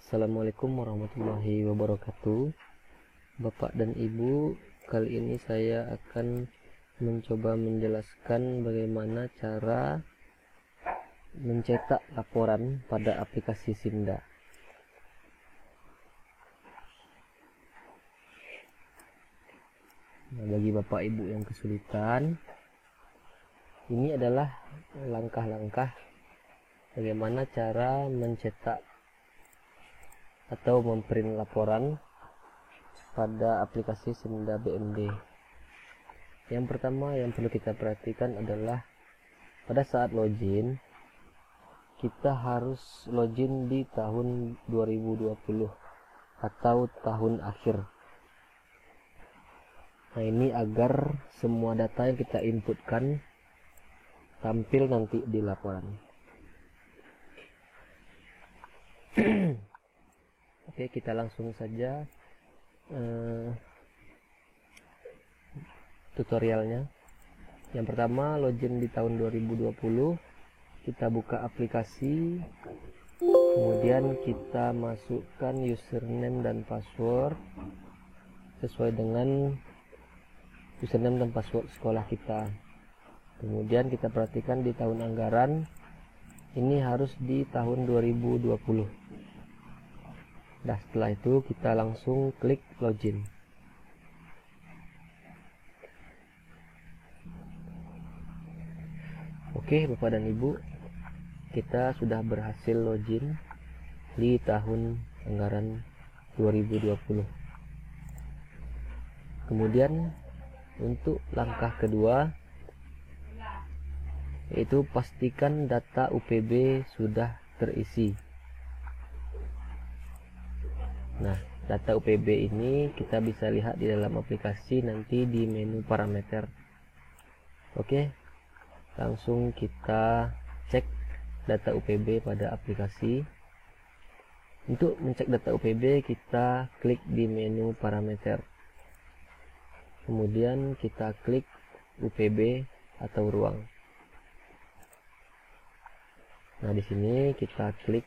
Assalamualaikum warahmatullahi wabarakatuh. Bapak dan Ibu, kali ini saya akan mencoba menjelaskan bagaimana cara mencetak laporan pada aplikasi Simda. Nah, bagi Bapak Ibu yang kesulitan, ini adalah langkah-langkah bagaimana cara mencetak atau memprint laporan pada aplikasi Simda BMD. Yang pertama yang perlu kita perhatikan adalah pada saat login, kita harus login di tahun 2020 atau tahun akhir. Nah, ini agar semua data yang kita inputkan tampil nanti di laporan. Oke, kita langsung saja tutorialnya. Yang pertama, login di tahun 2020, kita buka aplikasi, kemudian kita masukkan username dan password sesuai dengan username dan password sekolah kita. Kemudian kita perhatikan di tahun anggaran, ini harus di tahun 2020. Nah, setelah itu kita langsung klik login. Oke, Bapak dan Ibu, kita sudah berhasil login di tahun anggaran 2020. Kemudian untuk langkah kedua, yaitu pastikan data UPB sudah terisi. Nah, data UPB ini kita bisa lihat di dalam aplikasi nanti di menu parameter. Oke, langsung kita cek data UPB pada aplikasi. Untuk mencek data UPB, kita klik di menu parameter, kemudian kita klik UPB atau ruang. Nah, di sini kita klik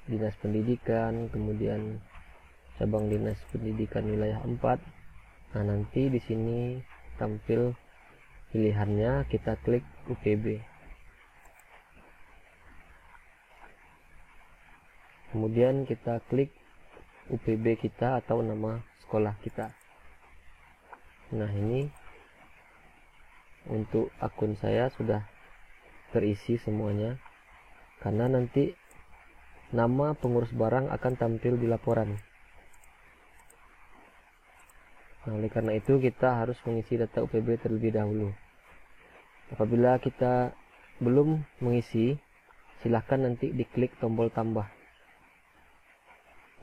Dinas Pendidikan, kemudian cabang Dinas Pendidikan wilayah 4. Nah, nanti di sini tampil pilihannya, kita klik UPB. Kemudian kita klik UPB kita atau nama sekolah kita. Nah, ini untuk akun saya sudah terisi semuanya, karena nanti nama pengurus barang akan tampil di laporan. Nah, oleh karena itu kita harus mengisi data UPB terlebih dahulu. Apabila kita belum mengisi, silahkan nanti diklik tombol tambah.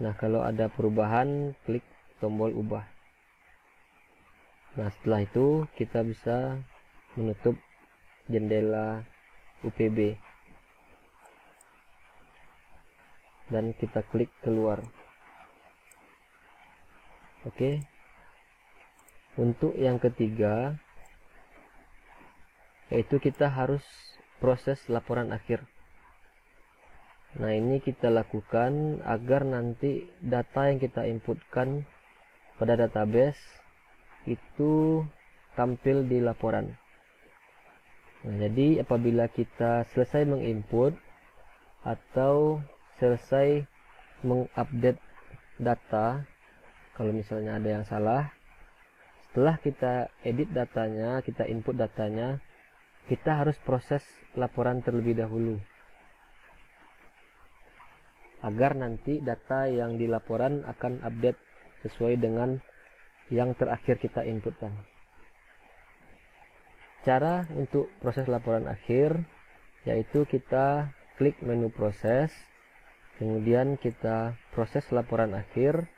Nah, kalau ada perubahan, klik tombol ubah. Nah, setelah itu kita bisa menutup jendela UPB dan kita klik keluar. Oke. Untuk yang ketiga, yaitu kita harus proses laporan akhir. Nah, ini kita lakukan agar nanti data yang kita inputkan pada database itu tampil di laporan. Nah, jadi apabila kita selesai menginput atau selesai mengupdate data, kalau misalnya ada yang salah, setelah kita edit datanya, kita input datanya, kita harus proses laporan terlebih dahulu agar nanti data yang di laporan akan update sesuai dengan yang terakhir kita inputkan. Cara untuk proses laporan akhir yaitu kita klik menu proses, kemudian kita proses laporan akhir,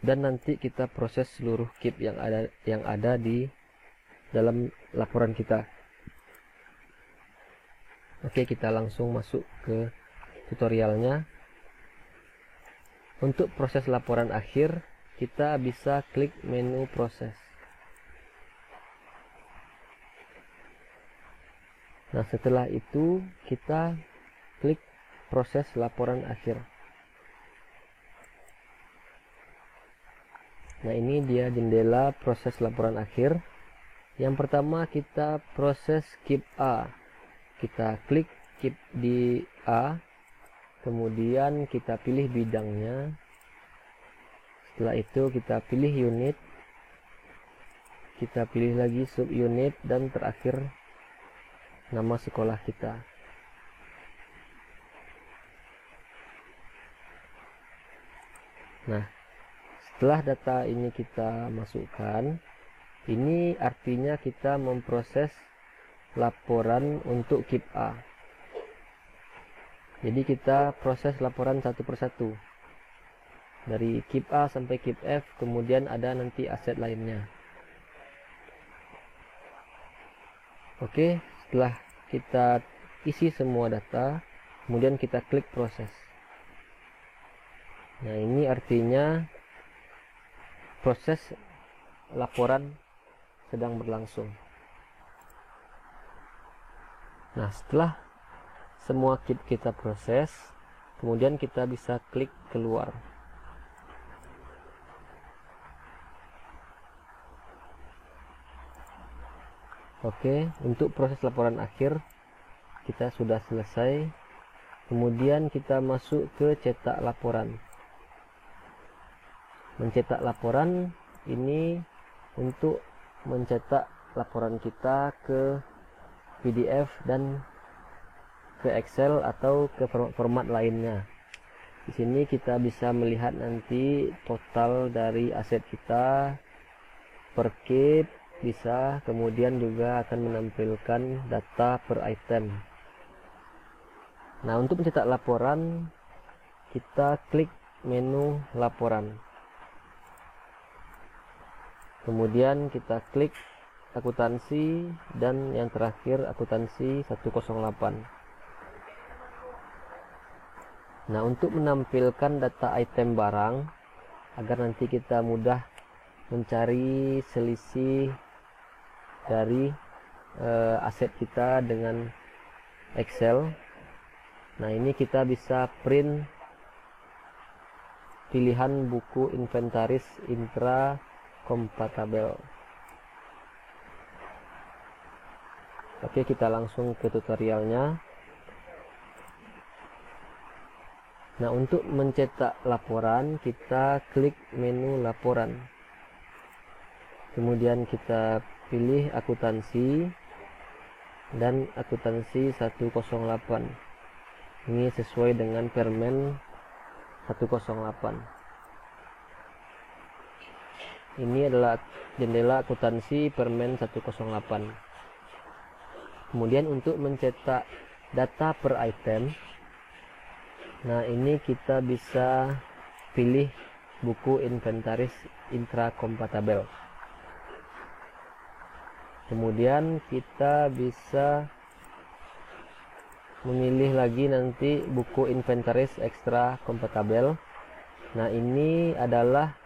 dan nanti kita proses seluruh KIP yang ada di dalam laporan kita. Oke, kita langsung masuk ke tutorialnya. Untuk proses laporan akhir, kita bisa klik menu proses. Nah, setelah itu kita klik proses laporan akhir. Nah, ini dia jendela proses laporan akhir. Yang pertama kita proses keep A. Kita klik keep di A, kemudian kita pilih bidangnya. Setelah itu kita pilih unit, kita pilih lagi subunit, dan terakhir nama sekolah kita. Nah, setelah data ini kita masukkan, ini artinya kita memproses laporan untuk keep A. Jadi kita proses laporan satu persatu dari keep A sampai keep F, kemudian ada nanti aset lainnya. Oke, setelah kita isi semua data, kemudian kita klik proses. Nah, ini artinya proses laporan sedang berlangsung. Nah, setelah semua kita proses, kemudian kita bisa klik keluar. Oke, untuk proses laporan akhir kita sudah selesai. Kemudian kita masuk ke cetak laporan. Mencetak laporan ini untuk mencetak laporan kita ke PDF dan ke Excel atau ke format lainnya. Di sini kita bisa melihat nanti total dari aset kita per keep bisa, kemudian juga akan menampilkan data per item. Nah, untuk mencetak laporan kita klik menu laporan. Kemudian kita klik akuntansi dan yang terakhir akuntansi 108. Nah, untuk menampilkan data item barang agar nanti kita mudah mencari selisih dari aset kita dengan Excel. Nah, ini kita bisa print pilihan buku inventaris intra kompatibel. Oke, kita langsung ke tutorialnya. Nah, untuk mencetak laporan kita klik menu laporan, kemudian kita pilih akuntansi dan akuntansi 108. Ini sesuai dengan Permen 108. Ini adalah jendela akuntansi Permen 108. Kemudian untuk mencetak data per item, nah ini kita bisa pilih buku inventaris intrakompatibel. Kemudian kita bisa memilih lagi nanti buku inventaris ekstra kompatibel. Nah, ini adalah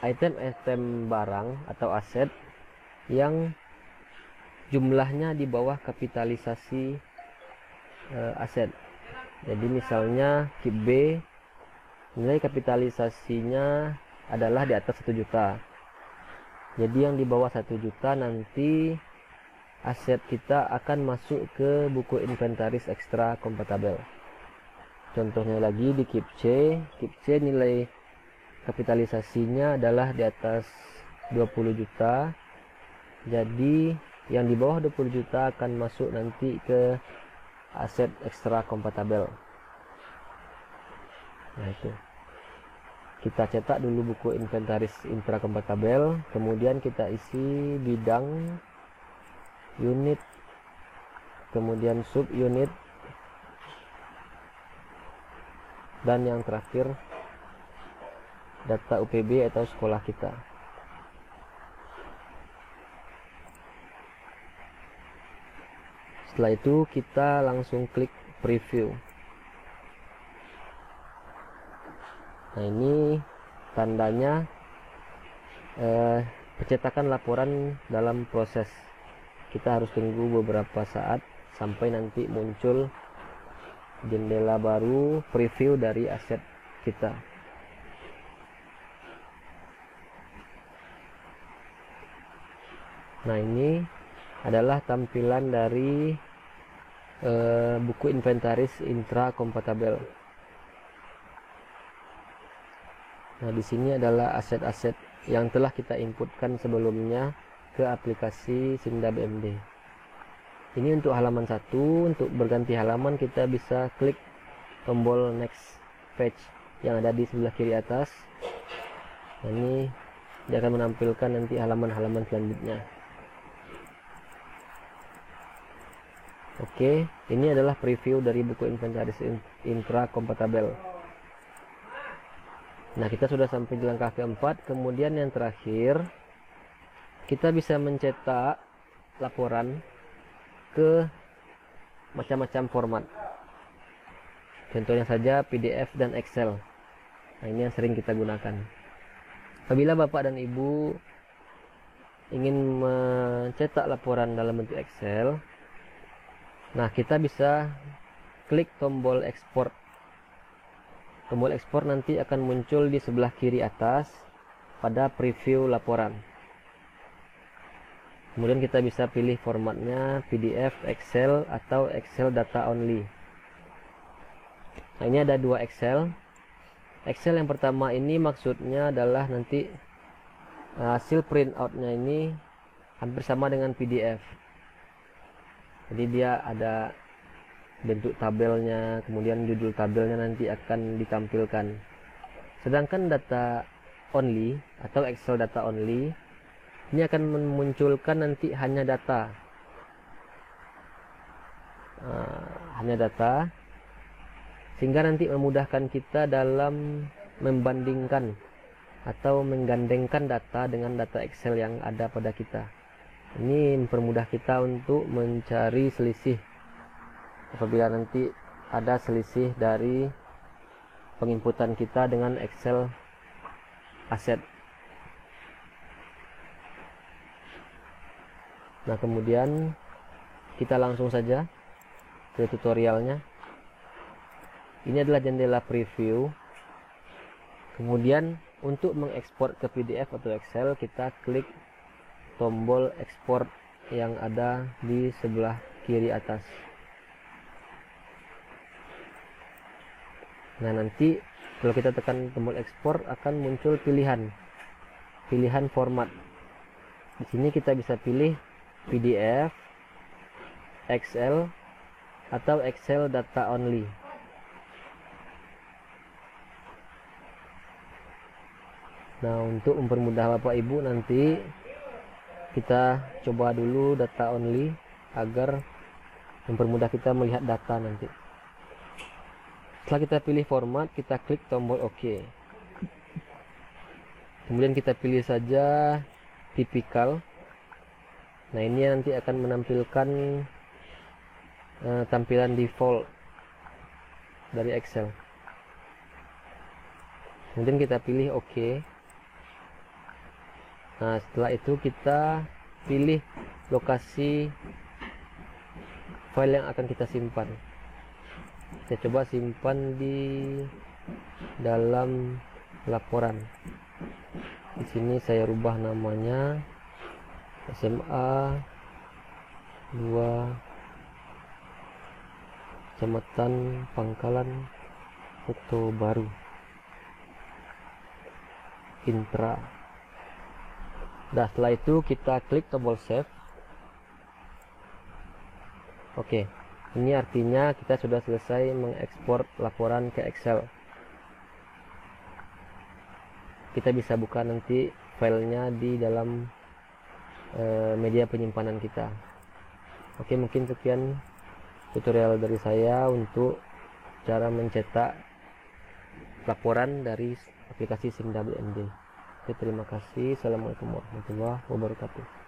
item-item barang atau aset yang jumlahnya di bawah kapitalisasi aset. Jadi misalnya keep B nilai kapitalisasinya adalah di atas 1 juta. Jadi yang di bawah 1 juta nanti aset kita akan masuk ke buku inventaris ekstra kompatibel. Contohnya lagi di keep C nilai kapitalisasinya adalah di atas 20 juta. Jadi yang di bawah 20 juta akan masuk nanti ke aset ekstra kompatibel. Nah, itu kita cetak dulu buku inventaris intrakompatibel, kemudian kita isi bidang, unit, kemudian subunit, dan yang terakhir data UPB atau sekolah kita. Setelah itu kita langsung klik preview. Nah, ini tandanya pencetakan laporan dalam proses. Kita harus tunggu beberapa saat sampai nanti muncul jendela baru preview dari aset kita. Nah, ini adalah tampilan dari buku inventaris intrakompatibel. Nah, di sini adalah aset-aset yang telah kita inputkan sebelumnya ke aplikasi Simda BMD. Ini untuk halaman 1. Untuk berganti halaman kita bisa klik tombol next page yang ada di sebelah kiri atas. Nah, ini dia akan menampilkan nanti halaman-halaman selanjutnya. Oke, ini adalah preview dari buku inventaris intrakompatibel. Nah, kita sudah sampai di langkah keempat. Kemudian yang terakhir, kita bisa mencetak laporan ke macam-macam format. Contohnya saja PDF dan Excel. Nah, ini yang sering kita gunakan. Apabila Bapak dan Ibu ingin mencetak laporan dalam bentuk Excel, nah, kita bisa klik tombol ekspor. Tombol ekspor nanti akan muncul di sebelah kiri atas pada preview laporan. Kemudian kita bisa pilih formatnya PDF, Excel, atau Excel data only. Nah, ini ada 2 Excel. Excel yang pertama ini maksudnya adalah nanti hasil printoutnya ini hampir sama dengan PDF. Jadi dia ada bentuk tabelnya, kemudian judul tabelnya nanti akan ditampilkan. Sedangkan data only atau Excel data only ini akan memunculkan nanti hanya data, sehingga nanti memudahkan kita dalam membandingkan atau menggandengkan data dengan data Excel yang ada pada kita. Ini mempermudah kita untuk mencari selisih apabila nanti ada selisih dari penginputan kita dengan Excel aset. Nah, kemudian kita langsung saja ke tutorialnya. Ini adalah jendela preview. Kemudian untuk mengekspor ke PDF atau Excel, kita klik tombol ekspor yang ada di sebelah kiri atas. Nah, nanti kalau kita tekan tombol ekspor akan muncul pilihan format. Di sini kita bisa pilih PDF, Excel, atau Excel data only. Nah, untuk mempermudah Bapak Ibu nanti kita coba dulu data only agar mempermudah kita melihat data nanti. Setelah kita pilih format, kita klik tombol OK. Kemudian kita pilih saja tipikal. Nah, ini nanti akan menampilkan tampilan default dari Excel. Kemudian kita pilih OK. Nah, setelah itu kita pilih lokasi file yang akan kita simpan. Kita coba simpan di dalam laporan. Di sini saya rubah namanya SMA 2 Kecamatan Pangkalan Foto Baru Intra. Nah, setelah itu kita klik tombol save. Oke, ini artinya kita sudah selesai mengekspor laporan ke Excel. Kita bisa buka nanti filenya di dalam media penyimpanan kita. Oke, mungkin sekian tutorial dari saya untuk cara mencetak laporan dari aplikasi Simda BMD. Oke, terima kasih. Assalamualaikum warahmatullahi wabarakatuh.